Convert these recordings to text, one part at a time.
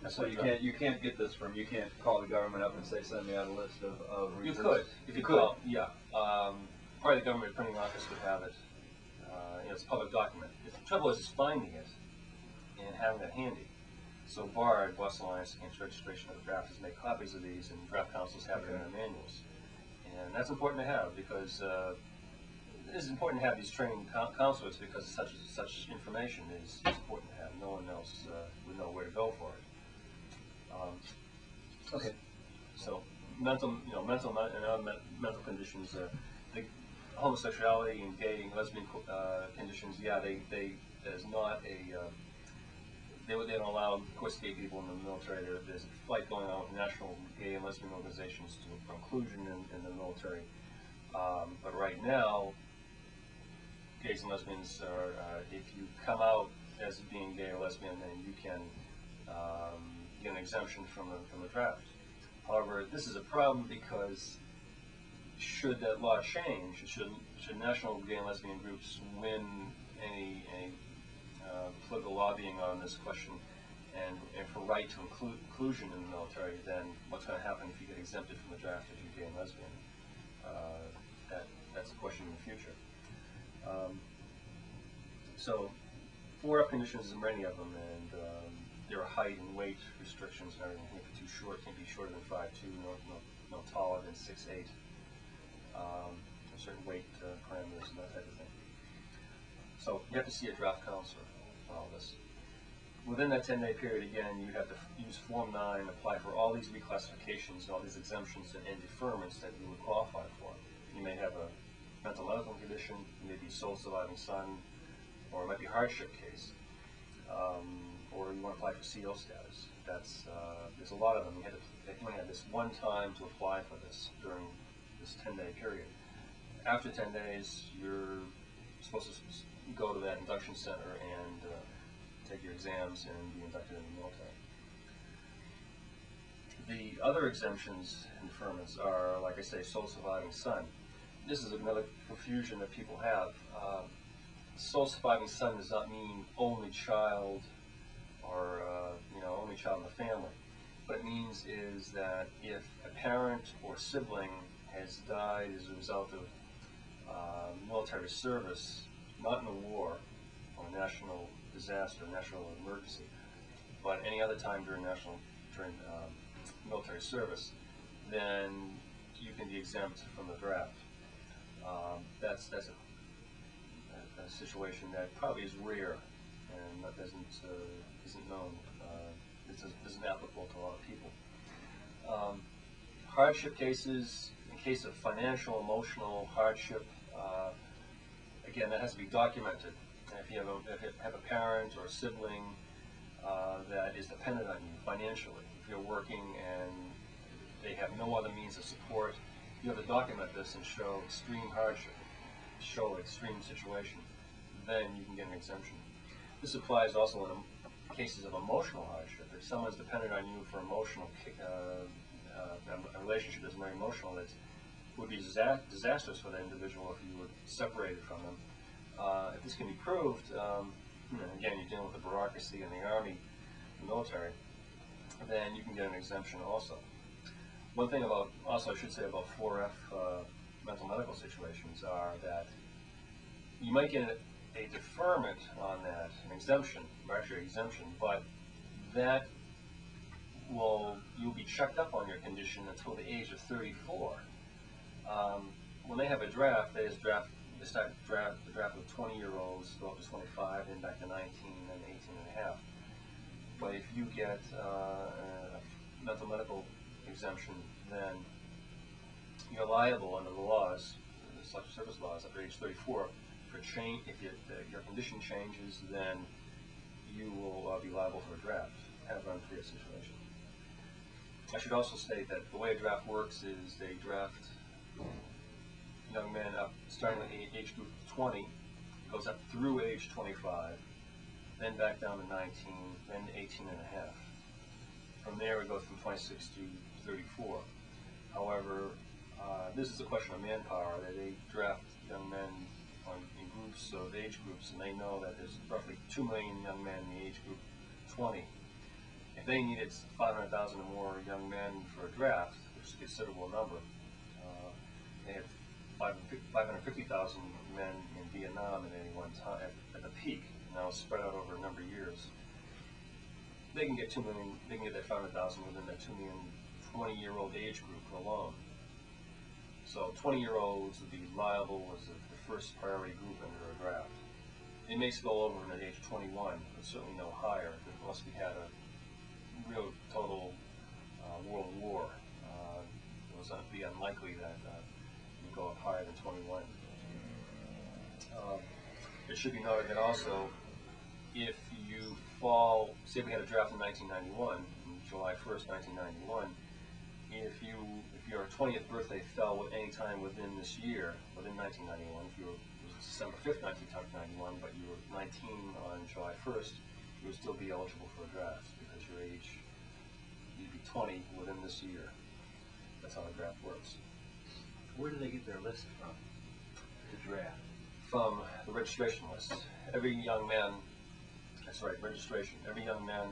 So you can't get this from, you can't call the government up and say, send me out a list of You recruits. could, if you could. Well, Yeah. Probably the government printing office would have it. It's a public document. The trouble is finding it and having it handy. So BARD, Boston Alliance Against Registration of Drafters, make copies of these, and draft councils have it in their manuals. And that's important to have because it is important to have these trained counselors because such information is important to have. No one else would know where to go for it. okay. So mental and other mental conditions, the homosexuality and gay and lesbian conditions. Yeah, there's not a they don't allow, of course, gay people in the military. There's a fight going on with national gay and lesbian organizations for inclusion in the military. But right now, gays and lesbians are, if you come out as being gay or lesbian, then you can get an exemption from the draft. However, this is a problem because should that law change, should national gay and lesbian groups win any political lobbying on this question and for right to inclusion in the military, then what's going to happen if you get exempted from the draft if you're gay and lesbian? That's a question in the future. So 4F conditions, there's many of them, and there are height and weight restrictions and everything. Can't be too short, can't be shorter than 5'2", no taller than 6'8". Certain weight parameters and that type of thing. So you have to see a draft counselor for all this. Within that 10-day period, again, you have to use Form 9, apply for all these reclassifications, all these exemptions and deferments that you would qualify for. You may have a mental medical condition, you may be sole surviving son, or it might be a hardship case, or you want to apply for CO status. There's a lot of them. You only have this one time to apply for this during this 10-day period. After 10 days, you're supposed to go to that induction center and take your exams and be inducted in the military. The other exemptions and deferments are, like I say, sole surviving son. This is another confusion that people have. Sole surviving son does not mean only child or only child in the family. What it means is that if a parent or sibling has died as a result of military service, not in a war or a national disaster, national emergency, but any other time during military service, then you can be exempt from the draft. That's a situation that probably is rare and that isn't known. Isn't applicable to a lot of people. Hardship cases, in case of financial, emotional hardship, again, that has to be documented. And if you have a parent or a sibling that is dependent on you financially, if you're working and they have no other means of support, you have to document this and show extreme hardship, show extreme situation, then you can get an exemption. This applies also in cases of emotional hardship. If someone's dependent on you for emotional, a relationship that's very emotional, that would be disastrous for that individual if you were separated from them. If this can be proved, again, you're dealing with the bureaucracy in the Army, the military, then you can get an exemption also. One thing about, also I should say about 4F mental medical situations are that you might get a deferment on that, an exemption, or actually an exemption, but that you'll be checked up on your condition until the age of 34. When they have a draft, they start the draft with 20-year-olds, go up to 25, then back to 19, then 18 and a half. But if you get a mental medical exemption, then you're liable under the laws, the selective service laws, after age 34. If your condition changes, then you will be liable for a draft, kind of an unfair situation. I should also state that the way a draft works is they draft young men up, starting with the age group of 20, goes up through age 25, then back down to 19, then 18 and a half. From there, it goes from 26 to 34. However, this is a question of manpower. They draft young men in groups of age groups, and they know that there's roughly 2 million young men in the age group 20. if they needed 500,000 or more young men for a draft, which is a considerable number, they had 550,000 men in Vietnam at any one time, at the peak, now spread out over a number of years. They can get 2 million, they can get that 500,000 within that 2 million 20-year-old age group alone. So 20-year-olds would be liable as the first priority group under a draft. It may spill over at age 21, but certainly no higher, unless we had a real total world war. It would be unlikely that you go up higher than 21. It should be noted that also, if you fall, say we had a draft in 1991, July 1st, 1991, if your 20th birthday fell at any time within this year, within 1991, if you were December 5th, 1991, but you were 19 on July 1st, you would still be eligible for a draft because your age, you'd be 20 within this year. That's how the draft works. Where do they get their list from to draft? From the registration list. Every young man, that's right, registration. Every young man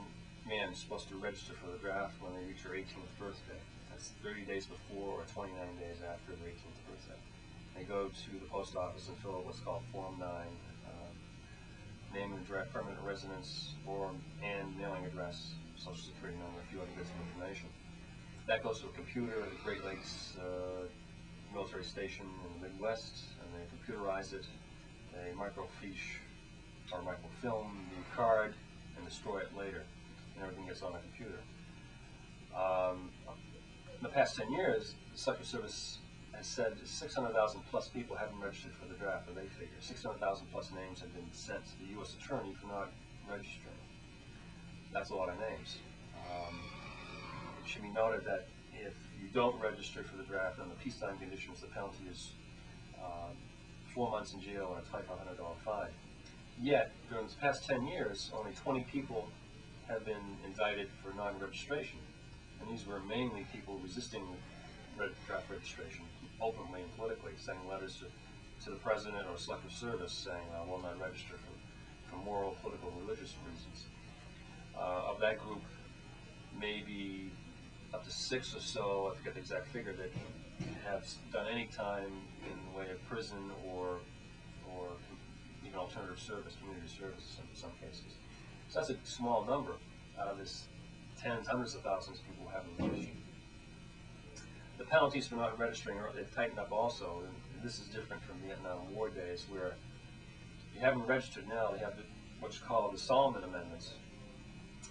is supposed to register for the draft when they reach their 18th birthday. That's 30 days before or 29 days after their 18th birthday. They go to the post office and fill out what's called Form 9, name and address, permanent residence, and mailing address, social security number, a few other bits of information. That goes to a computer at the Great Lakes military station in the Midwest, and they computerize it. They microfiche or microfilm the card and destroy it later, and everything gets on the computer. In the past 10 years, the Secretary of Service has said 600,000 plus people haven't registered for the draft, or they figure 600,000 plus names have been sent to the U.S. Attorney for not registering. That's a lot of names. It should be noted that if you don't register for the draft on the peacetime conditions, the penalty is 4 months in jail and a $2,500 fine. Yet, during the past 10 years, only 20 people have been indicted for non-registration. And these were mainly people resisting draft registration, openly and politically, sending letters to the president or selective service saying, I will not register for moral, political, and religious reasons. Of that group, maybe up to 6 or so, I forget the exact figure, that have done any time in the way of prison or even alternative service, community service in some cases. So that's a small number out of this tens, hundreds of thousands of people who haven't registered. The penalties for not registering, they've tightened up also, and this is different from Vietnam War days, where if you haven't registered now, they have what's called the Solomon Amendments.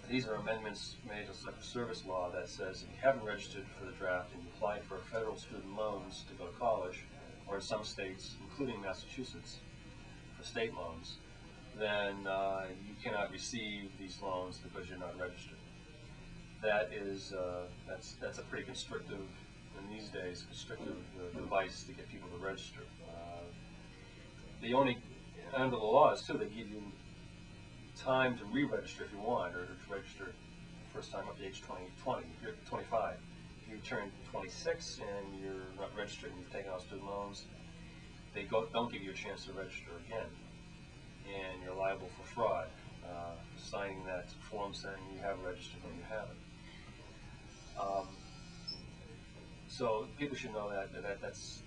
These are amendments made to the Selective Service law that says if you haven't registered for the draft and you applied for federal student loans to go to college, or in some states, including Massachusetts, for state loans, then you cannot receive these loans because you're not registered. That is, that's a pretty constrictive, in these days, constrictive device to get people to register. Under the laws too, they give you time to re-register if you want, or to register the first time up to age 20. If you're 25. If you turn 26 and you're not registered and you've taken out student loans, they don't give you a chance to register again. And you're liable for fraud, signing that form saying you have registered when you haven't. So people should know that's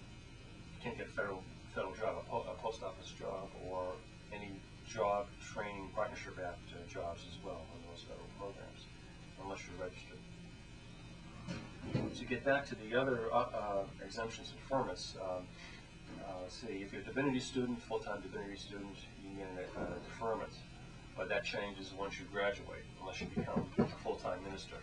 you can't get a federal job, a post office job, or any job training partnership act jobs as well on those federal programs, unless you're registered. To get back to the other exemptions and deferments, see, if you're a divinity student, full-time divinity student, you get a deferment, but that changes once you graduate, unless you become a full-time minister.